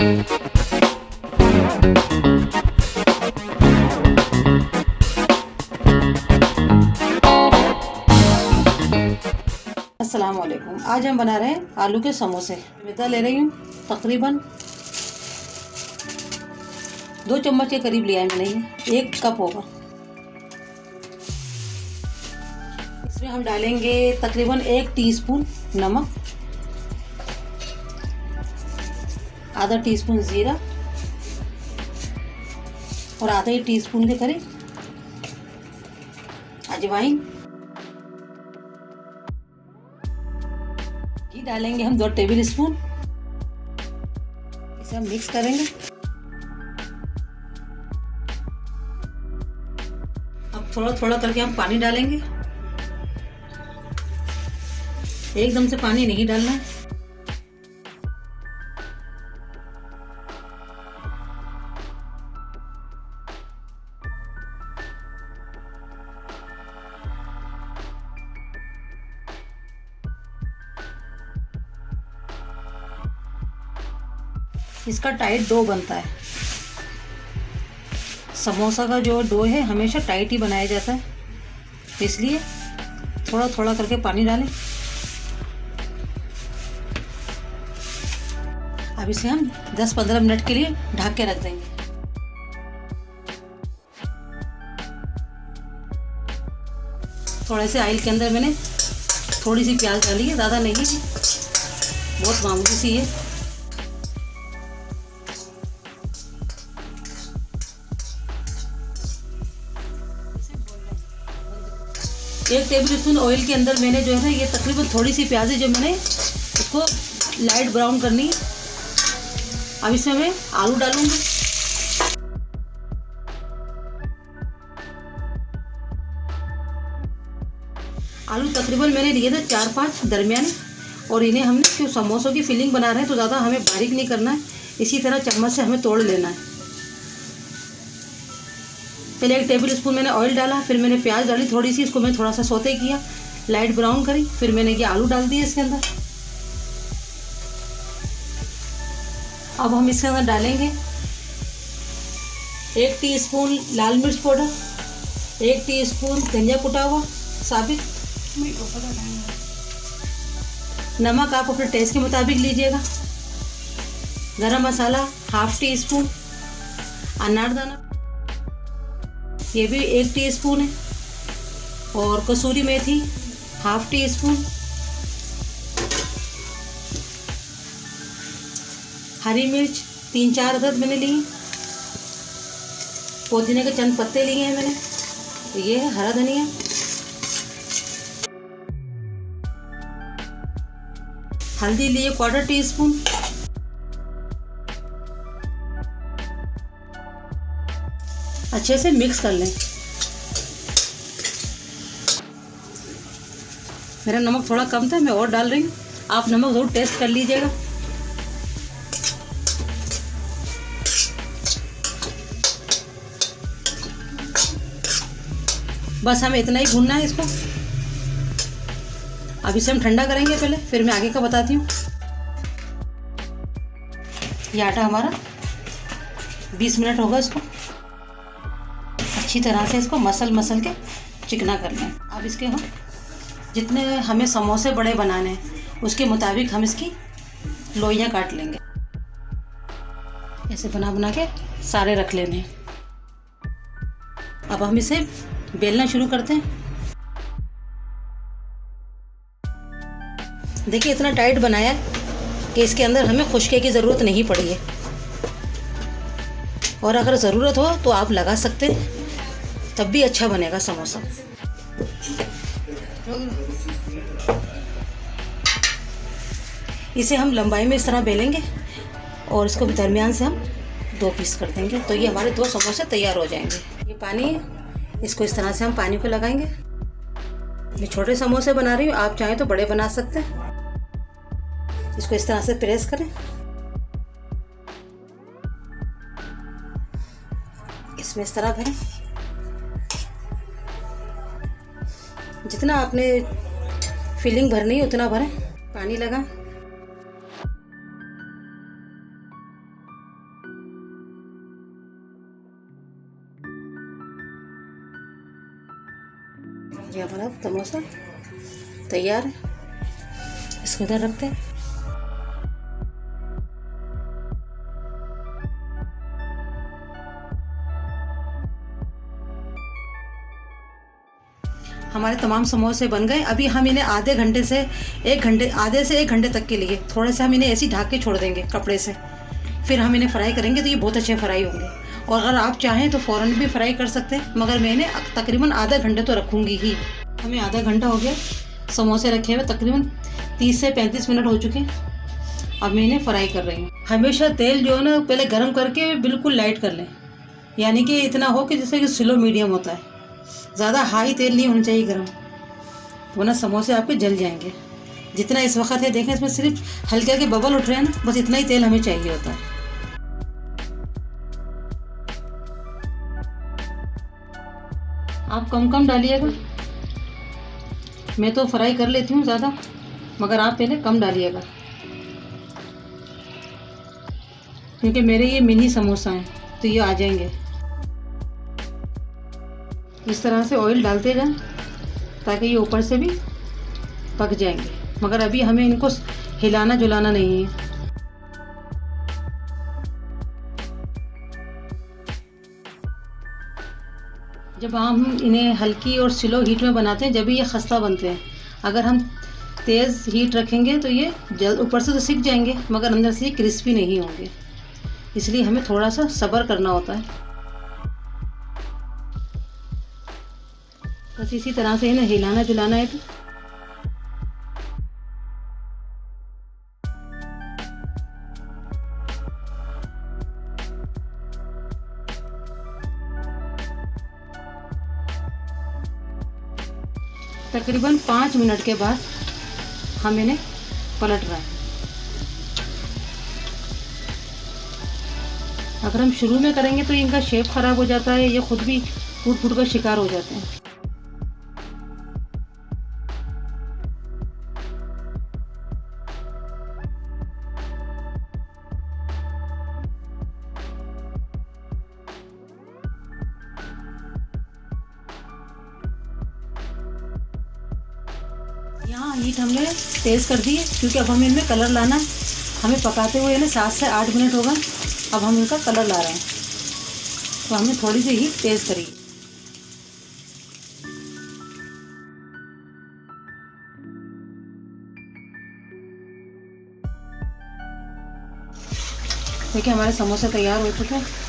अस्सलाम वालेकुम। आज हम बना रहे हैं आलू के समोसे। मैदा ले रही हूँ तकरीबन 2 चम्मच के करीब लिया है मैंने, ये 1 कप होगा। इसमें हम डालेंगे तकरीबन 1 टीस्पून नमक, आधा टीस्पून जीरा और आधा ही टीस्पून के करीब अजवाइन। घी डालेंगे हम 2 टेबल स्पून। इसे हम मिक्स करेंगे। अब थोड़ा थोड़ा करके हम पानी डालेंगे, एकदम से पानी नहीं डालना है। इसका टाइट डो बनता है। समोसा का जो डो है हमेशा टाइट ही बनाया जाता है, इसलिए थोड़ा थोड़ा करके पानी डालें। अब इसे हम 10-15 मिनट के लिए ढक के रख देंगे। थोड़े से ऑयल के अंदर मैंने थोड़ी सी प्याज डाली है, ज़्यादा नहीं, बहुत मामूली सी है। एक टेबल स्पून ऑयल के अंदर मैंने जो है ना, ये तकरीबन थोड़ी सी प्याज है जो मैंने इसको लाइट ब्राउन करनी है। अब इसमें मैं आलू डालूंगी। आलू तकरीबन मैंने लिए थे 4-5 दरमियाने, और इन्हें हमने क्यों समोसों की फिलिंग बना रहे हैं तो ज़्यादा हमें बारीक नहीं करना है, इसी तरह चम्मच से हमें तोड़ लेना है। पहले 1 टेबल स्पून मैंने ऑयल डाला, फिर मैंने प्याज डाली थोड़ी सी, इसको मैंने थोड़ा सा सौते किया, लाइट ब्राउन करी, फिर मैंने ये आलू डाल दिए इसके अंदर। अब हम इसके अंदर डालेंगे 1 टीस्पून लाल मिर्च पाउडर, 1 टीस्पून धनिया कुटा हुआ साबित, नमक आप अपने टेस्ट के मुताबिक लीजिएगा, गरम मसाला 1/2 टीस्पून, अनारदाना ये भी 1 टीस्पून है, और कसूरी मेथी 1/2 टीस्पून, हरी मिर्च 3-4 अदद मैंने ली, पुदीने के चंद पत्ते लिए हैं मैंने, ये है हरा धनिया, हल्दी लिए 1/4 टीस्पून, अच्छे से मिक्स कर लें। मेरा नमक थोड़ा कम था, मैं और डाल रही हूँ, आप नमक ज़रूर टेस्ट कर लीजिएगा। बस हमें इतना ही भूनना है इसको। अब इसे हम ठंडा करेंगे पहले, फिर मैं आगे का बताती हूँ। ये आटा हमारा 20 मिनट होगा, इसको अच्छी तरह से इसको मसल के चिकना कर लें। अब इसके हम जितने हमें समोसे बड़े बनाने हैं उसके मुताबिक हम इसकी लोइयाँ काट लेंगे। ऐसे बना के सारे रख लेने हैं। अब हम इसे बेलना शुरू करते हैं। देखिए इतना टाइट बनाया कि इसके अंदर हमें खुशके की ज़रूरत नहीं पड़ी है, और अगर ज़रूरत हो तो आप लगा सकते हैं, तब भी अच्छा बनेगा समोसा। इसे हम लंबाई में इस तरह बेलेंगे और इसको भी दरमियान से हम 2 पीस कर देंगे, तो ये हमारे 2 समोसे तैयार हो जाएंगे। ये पानी है, इसको इस तरह से हम पानी को लगाएंगे। मैं छोटे समोसे बना रही हूँ, आप चाहें तो बड़े बना सकते हैं। इसको इस तरह से प्रेस करें, इसमें इस तरह भरें। जितना आपने फिलिंग भरनी है उतना भरें। पानी लगाएं। ये हमारा समोसा तैयार है, इसको इधर रखते हैं। हमारे तमाम समोसे बन गए। अभी हम इन्हें आधे से एक घंटे तक के लिए थोड़ा सा हम इन्हें ऐसे ढक के छोड़ देंगे कपड़े से। फिर हम इन्हें फ्राई करेंगे तो ये बहुत अच्छे फ्राई होंगे। और अगर आप चाहें तो फ़ौरन भी फ्राई कर सकते हैं, मगर मैं इन्हें तकरीबन आधा घंटे तो रखूँगी ही। हमें आधा घंटा हो गया समोसे रखे हुए, तकरीबन 30 से 35 मिनट हो चुके हैं। अब मैं इन्हें फ्राई कर रही हूँ। हमेशा तेल जो है ना पहले गर्म करके बिल्कुल लाइट कर लें, यानी कि इतना हो कि जैसे कि स्लो मीडियम होता है। ज़्यादा हाई तेल नहीं होना चाहिए गर्म, वरना समोसे आपके जल जाएंगे। जितना इस वक्त है देखें, इसमें सिर्फ हल्के हल्के बबल उठ रहे हैं ना, बस इतना ही तेल हमें चाहिए होता है। आप कम डालिएगा, मैं तो फ्राई कर लेती हूँ ज़्यादा, मगर आप पहले कम डालिएगा, क्योंकि मेरे ये मिनी समोसा हैं तो ये आ जाएंगे। इस तरह से ऑयल डालते जाएं ताकि ये ऊपर से भी पक जाएंगे, मगर अभी हमें इनको हिलाना जुलाना नहीं है। जब हम इन्हें हल्की और स्लो हीट में बनाते हैं जब भी ये खस्ता बनते हैं। अगर हम तेज़ हीट रखेंगे तो ये जल्द ऊपर से तो सिक जाएंगे, मगर अंदर से ये क्रिस्पी नहीं होंगे। इसलिए हमें थोड़ा सा सब्र करना होता है। बस इसी तरह से इन्हें हिलाना जुलाना है। तकरीबन 5 मिनट के बाद हम इन्हें पलट रहे हैं। अगर हम शुरू में करेंगे तो इनका शेप ख़राब हो जाता है, ये खुद भी फूट का शिकार हो जाते हैं। यहाँ हीट हमने तेज़ कर दी है, क्योंकि अब हमें इनमें कलर लाना है। हमें पकाते हुए इन्हें 7 से 8 मिनट होगा। अब हम इनका कलर ला रहे हैं, तो हमने थोड़ी सी हीट तेज़ करी। देखिए हमारे समोसे तैयार हो चुके हैं।